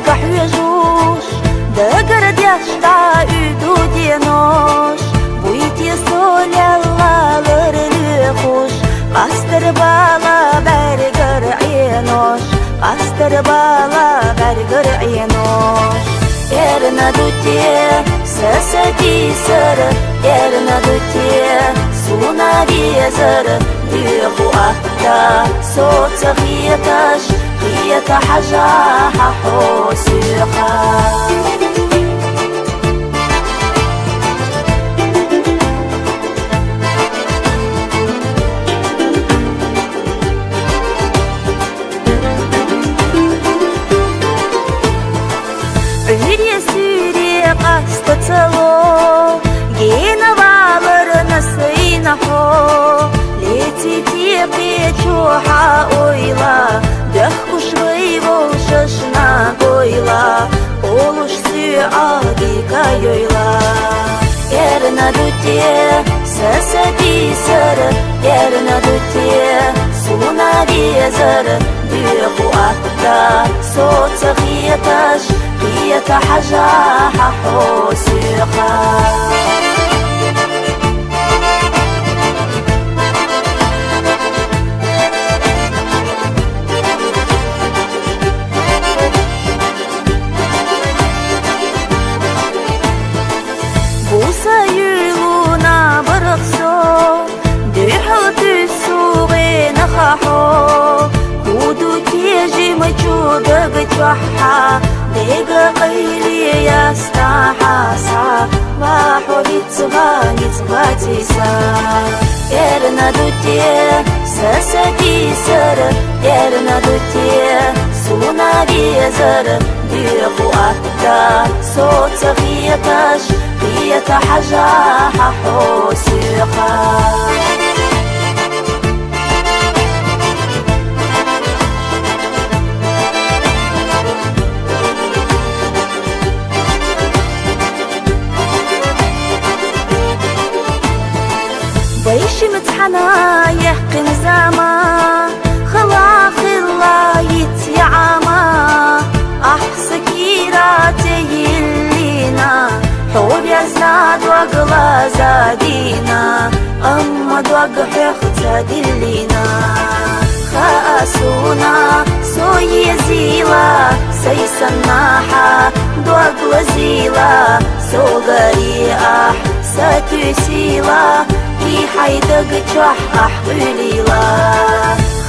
قحوجوش دقرد يشتع يدود ينوش بويتي صول يلا لرليخوش قستر بالا برقر عينوش قستر بالا برقر عينوش يرنا دوتي سسدي سر يرنا دوتي سونا بيزر ديخو أهدا صوت غيتش غيت حجاح حوسيقا عيري سيري قصد تلو جينا بالر نسينا حو ليتي تيقي جوحا اويلا دخكو شويبو ششنا قويلا قولوش سيعادي كايويلا يرنا دوتي سسدي سر يرنا دوتي سونا بيزر ديخو أهدا صوت غيتش غيت حجاح حوسيقا بوسا يلونا برقصو ديحو تسوغي نخاحو هودو تيجي مجودة بتوحا ديقا قيلي يستاحا سا واحو بيتغاني تغاتي سا يرنا دوتي سسدي سر يرنا دوتي سونا بيزر ديخو أهدا صوت غيتش غيت حجاح حوسيقا بيش متحنا يحقن زما خلا خلا يتيعما أحسكيراتي يلينا حور يزناد وقلا زادينا أما دوق حيخت دلينا خاسونا سوي زيلا سيسناحا دوق وزيلا سوغري ستسيلا كي حيدق جح أحوليلا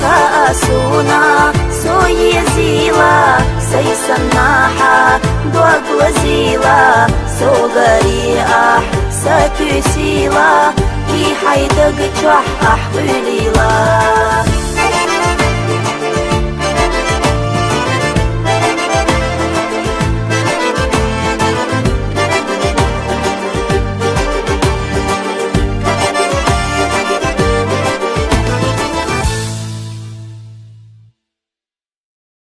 خاسونا سوي زيلا سيسناحا دوق وزيلا سوغري ستسيلا كي حيدق جح أحوليلا